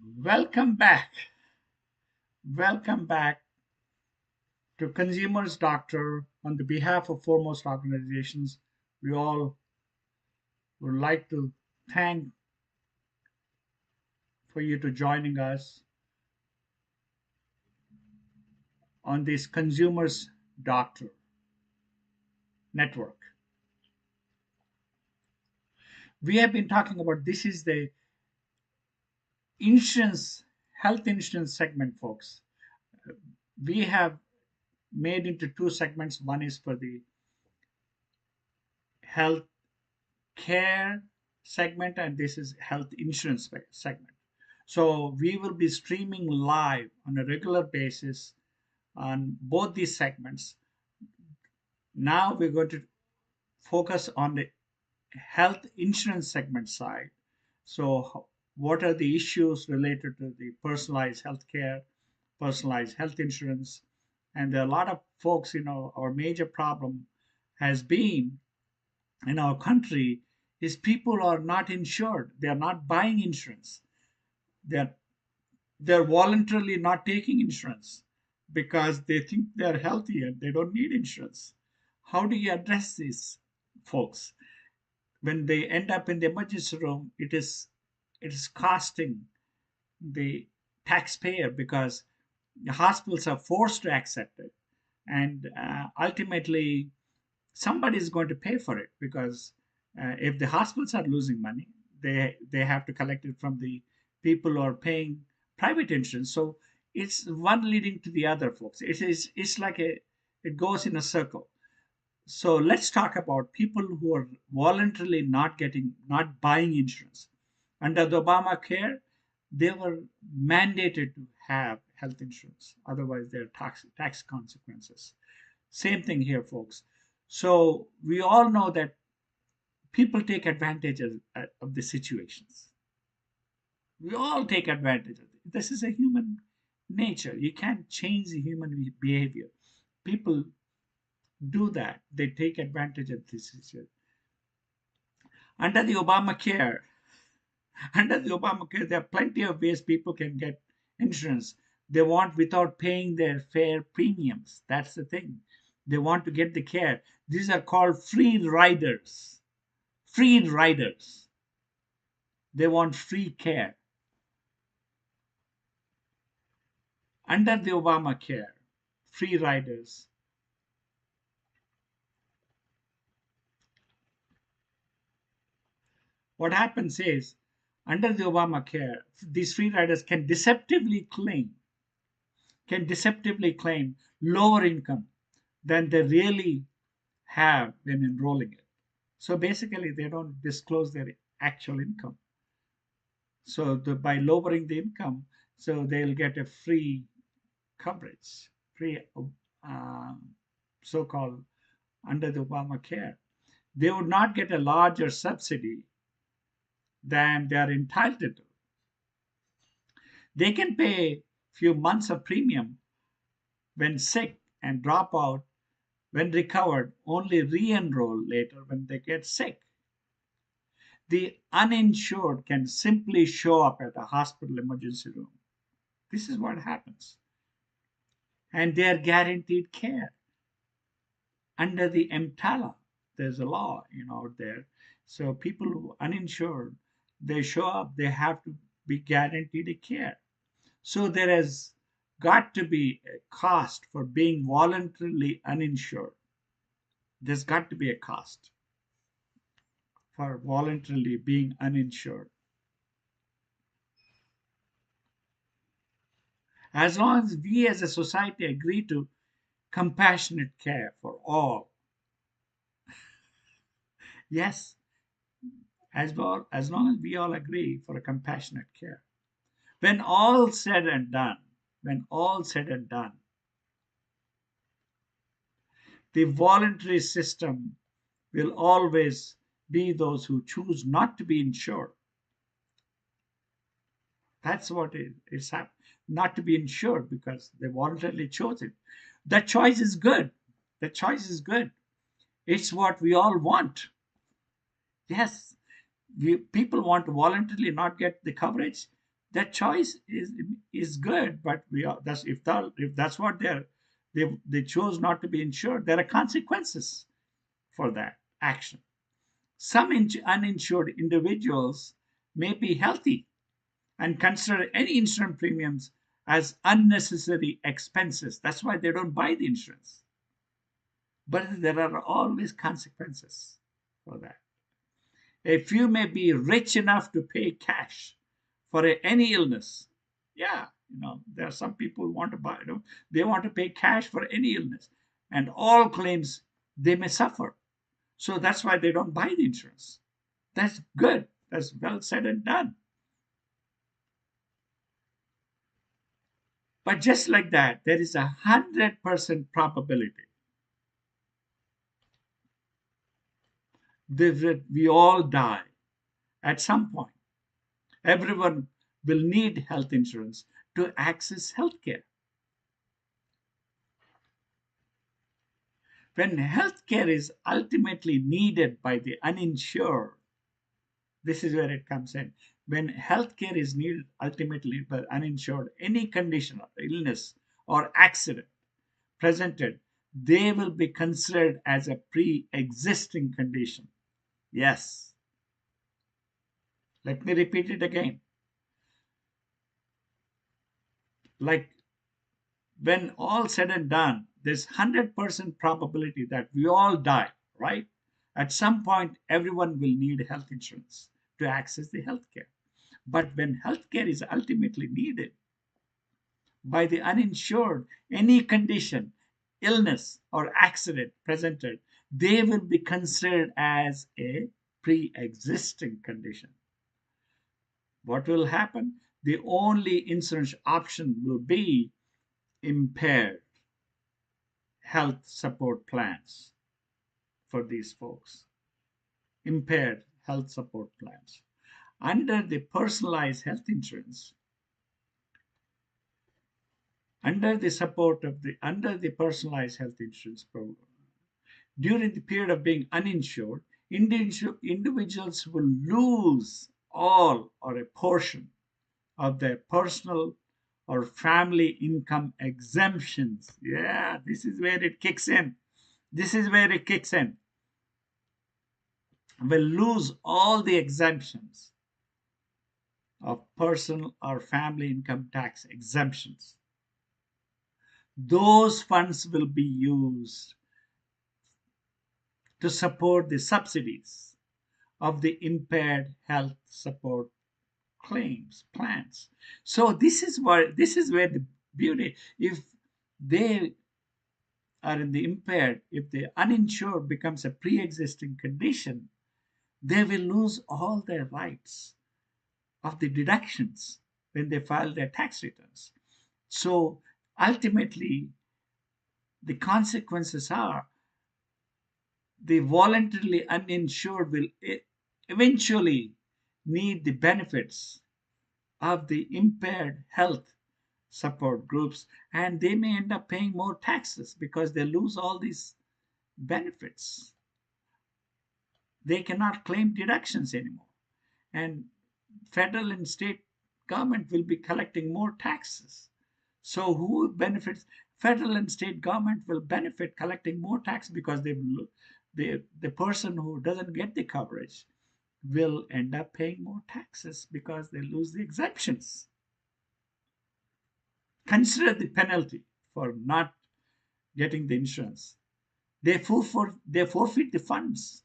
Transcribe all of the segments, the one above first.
Welcome back. Welcome back to Consumers Doctor. On the behalf of foremost organizations, we all would like to thank for you to joining us on this Consumers Doctor network. We have been talking about this is the insurance, health insurance segment, folks. We have made into two segments. One is for the health care segment, and this is health insurance segment. So we will be streaming live on a regular basis on both these segments. Now we're going to focus on the health insurance segment side. So what are the issues related to the personalized health care, personalized health insurance? And there are a lot of folks, our major problem has been in our country is people are not insured. They are not buying insurance. They're they're voluntarily not taking insurance because they think they're healthy and they don't need insurance. How do you address these folks? When they end up in the emergency room, it is costing the taxpayer because the hospitals are forced to accept it, and ultimately somebody is going to pay for it because if the hospitals are losing money, they have to collect it from the people who are paying private insurance. So it's one leading to the other, folks. It's like it goes in a circle. So let's talk about people who are voluntarily not buying insurance. Under the Obamacare, they were mandated to have health insurance. Otherwise, there are tax consequences. Same thing here, folks. So we all know that people take advantage of the situations. We all take advantage of it. This is a human nature. You can't change the human behavior. People do that. They take advantage of this situation. Under the Obamacare, under the Obamacare, there are plenty of ways people can get insurance. They want without paying their fair premiums. That's the thing. They want to get the care. These are called free riders. Free riders. They want free care. Under the Obamacare, free riders. What happens is, under the Obamacare, these free riders can deceptively claim lower income than they really have when enrolling it. So basically, they don't disclose their actual income. So by lowering the income, so they'll get a free coverage, free um, so-called under the Obamacare. They would not get a larger subsidy than they are entitled to. They can pay few months of premium when sick and drop out when recovered, only re-enroll later when they get sick. The uninsured can simply show up at a hospital emergency room. This is what happens. And they are guaranteed care under the EMTALA. There's a law, out there. So people who are uninsured, they show up, they have to be guaranteed a care. So there has got to be a cost for being voluntarily uninsured. There's got to be a cost for voluntarily being uninsured. As long as we as a society agree to compassionate care for all, yes, as long as we all agree for a compassionate care. When all said and done, when all said and done, the voluntary system will always be those who choose not to be insured. That's what it's happening. Not to be insured because they voluntarily chose it. That choice is good. The choice is good. It's what we all want. Yes, people want to voluntarily not get the coverage. That choice is good, but if that's what they chose not to be insured, there are consequences for that action. Some uninsured individuals may be healthy and consider any insurance premiums as unnecessary expenses. That's why they don't buy the insurance. But there are always consequences for that. A few may be rich enough to pay cash for any illness. Yeah, there are some people who want to buy, they want to pay cash for any illness, and all claims they may suffer. So that's why they don't buy the insurance. That's good. That's well said and done. But just like that, there is 100% probability that we all die at some point. Everyone will need health insurance to access healthcare. When healthcare is ultimately needed by the uninsured, this is where it comes in. When healthcare is needed ultimately by uninsured, any condition of illness or accident presented, they will be considered as a pre existing condition. Yes, let me repeat it again. Like when all said and done, there's 100% probability that we all die, right? At some point, everyone will need health insurance to access the healthcare. But when healthcare is ultimately needed by the uninsured, any condition, illness, or accident presented, they will be considered as a pre existing condition. What will happen? The only insurance option will be impaired health support plans for these folks. Impaired health support plans. Under the personalized health insurance, under the personalized health insurance program, during the period of being uninsured, individuals will lose all or a portion of their personal or family income exemptions. Yeah, this is where it kicks in. This is where it kicks in. Will lose all the exemptions of personal or family income tax exemptions. Those funds will be used to support the subsidies of the impaired health support claims plans. So this is where the beauty. If they are in the impaired, if the uninsured becomes a pre-existing condition, they will lose all their rights of the deductions when they file their tax returns. So ultimately, the consequences are the voluntarily uninsured will eventually need the benefits of the impaired health support groups, and they may end up paying more taxes because they lose all these benefits. They cannot claim deductions anymore, and federal and state government will be collecting more taxes. So who benefits? Federal and state government will benefit collecting more tax because the person who doesn't get the coverage will end up paying more taxes because they lose the exemptions. Consider the penalty for not getting the insurance. They forfeit the funds,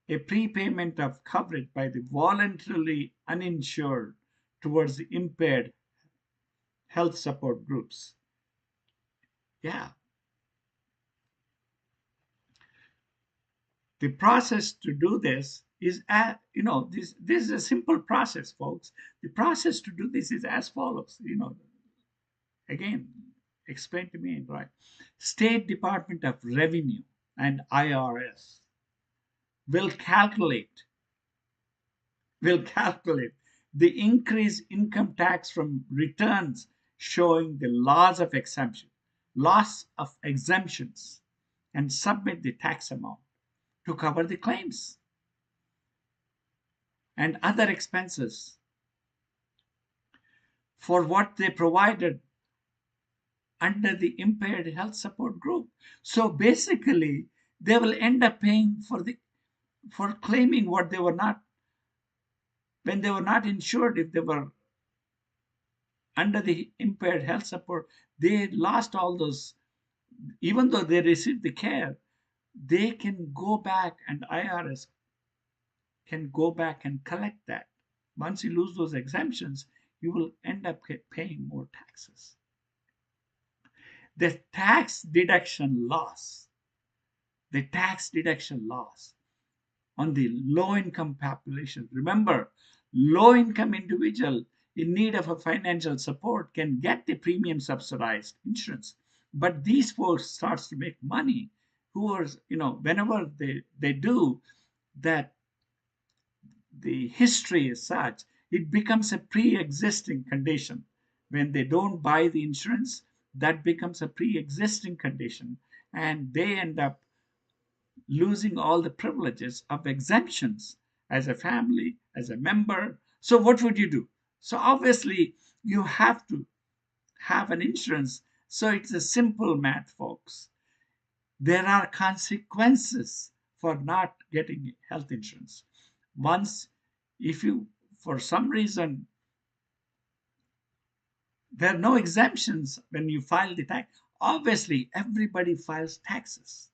a prepayment of coverage by the voluntarily uninsured towards the impaired health support groups. Yeah, the process to do this is this is a simple process, folks. The process to do this is as follows. Again, explain to me, right? State Department of Revenue and IRS will calculate will calculate the increased income tax from returns showing the loss of exemptions, and submit the tax amount to cover the claims and other expenses for what they provided under the impaired health support group. So basically, they will end up paying for claiming what they were not when they were not insured. If they were under the impaired health support, they lost all those. Even though they received the care, they can go back, and IRS can go back and collect that. Once you lose those exemptions, you will end up paying more taxes. The tax deduction loss, the tax deduction loss on the low income population. Remember, low income individual in need of a financial support can get the premium subsidized insurance. But these folks starts to make money who are, whenever they do that, the history is such, it becomes a pre-existing condition. When they don't buy the insurance, that becomes a pre-existing condition, and they end up losing all the privileges of exemptions as a family, as a member. So what would you do? So obviously you have to have an insurance. So it's a simple math, folks. There are consequences for not getting health insurance. Once, if you, for some reason, there are no exemptions when you file the tax. Obviously, everybody files taxes.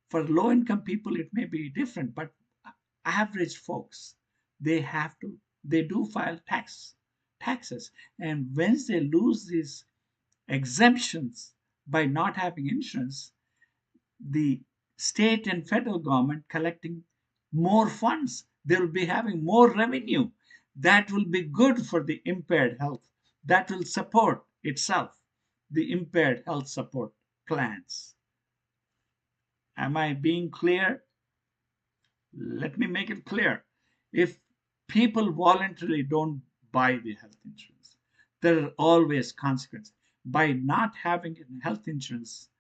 For low income people, it may be different, but average folks, they do file taxes. And once they lose these exemptions by not having insurance, the state and federal government collecting more funds. They will be having more revenue. That will be good for the impaired health. That will support itself, the impaired health support plans. Am I being clear? Let me make it clear. If people voluntarily don't buy the health insurance, there are always consequences. By not having health insurance,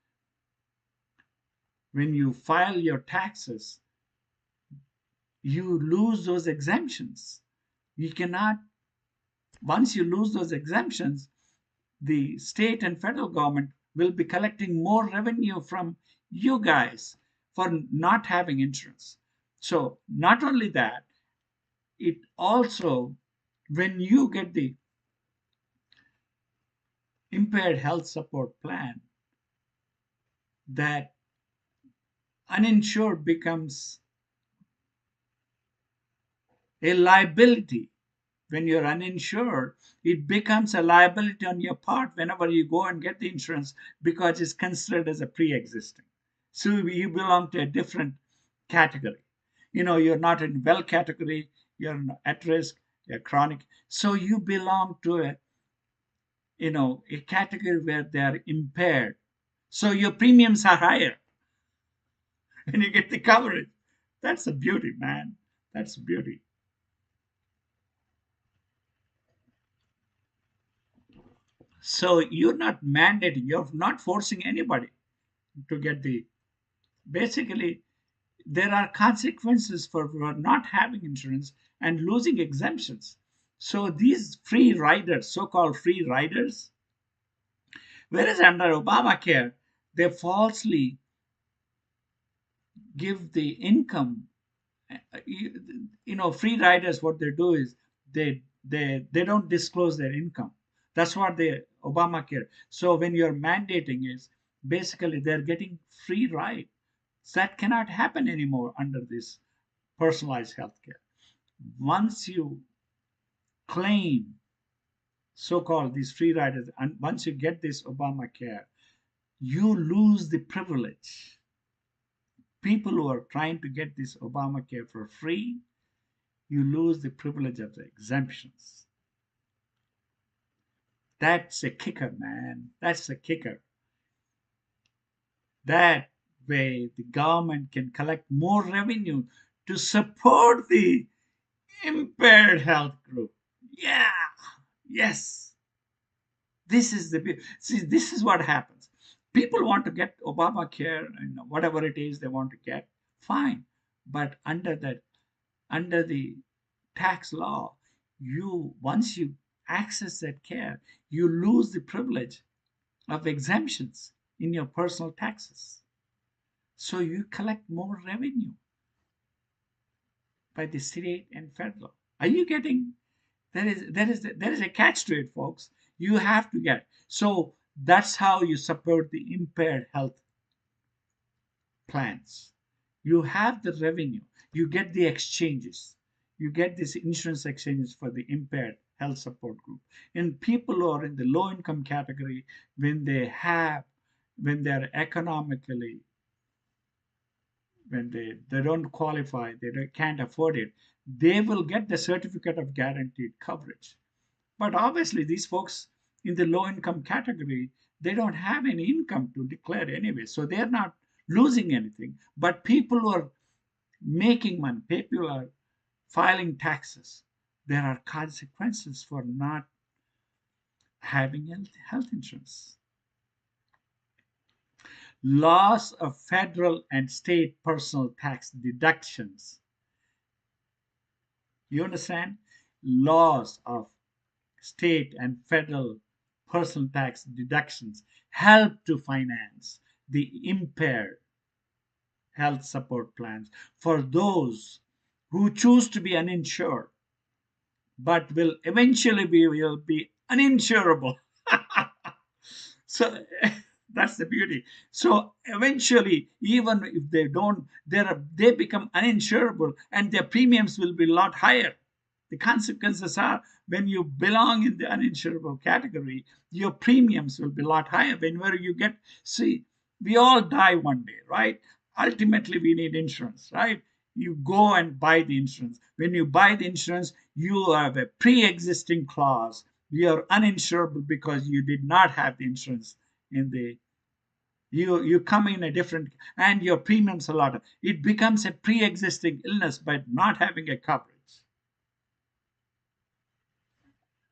when you file your taxes, you lose those exemptions. You cannot, once you lose those exemptions, the state and federal government will be collecting more revenue from you guys for not having insurance. So, not only that, it also, when you get the impaired health support plan, that uninsured becomes a liability. When you're uninsured, it becomes a liability on your part whenever you go and get the insurance, because it's considered as a pre-existing. So you belong to a different category. You're not in well category, you're at risk, you're chronic. So you belong to a category where they are impaired. So your premiums are higher and you get the coverage. That's a beauty, man. That's a beauty. So you're not mandating, you're not forcing anybody to get the, basically, there are consequences for not having insurance and losing exemptions. So these free riders, so-called free riders, whereas under Obamacare, they falsely give the income. Free riders, what they do is they don't disclose their income. That's what the Obamacare. So when you're mandating is basically they're getting free ride. That cannot happen anymore under this personalized healthcare. Once you claim so-called these free riders, and once you get this Obamacare, you lose the privilege. People who are trying to get this Obamacare for free, you lose the privilege of the exemptions. That's a kicker, man. That's a kicker. That way, the government can collect more revenue to support the impaired health group. Yeah, yes. This is what happens. People want to get Obamacare and whatever it is they want to get, fine. But under the tax law, you once you access that care, you lose the privilege of exemptions in your personal taxes. So you collect more revenue by the state and federal. Are you getting? There is a catch to it, folks. You have to get. So that's how you support the impaired health plans. You have the revenue, you get the exchanges, you get these insurance exchanges for the impaired health support group. And people who are in the low income category, when when they're economically, when they don't qualify, can't afford it, they will get the certificate of guaranteed coverage. But obviously, these folks in the low income category, they don't have any income to declare anyway. So they're not losing anything. But people who are making money, people are filing taxes, there are consequences for not having health insurance. Loss of federal and state personal tax deductions. You understand? Loss of state and federal personal tax deductions help to finance the impaired health support plans for those who choose to be uninsured but will eventually will be uninsurable. So that's the beauty. So eventually, even if they don't, they become uninsurable and their premiums will be a lot higher. The consequences are when you belong in the uninsurable category, your premiums will be a lot higher. Whenever you get, see, we all die one day, right? Ultimately, we need insurance, right? You go and buy the insurance. When you buy the insurance, you have a pre existing clause. You are uninsurable because you did not have the insurance in the you come in a different and your premiums a lot. It becomes a pre existing illness by not having a coverage.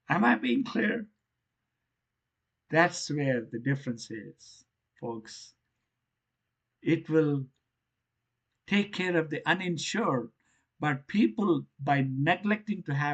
Am I being clear? That's where the difference is, folks. It will take care of the uninsured, but people, by neglecting to have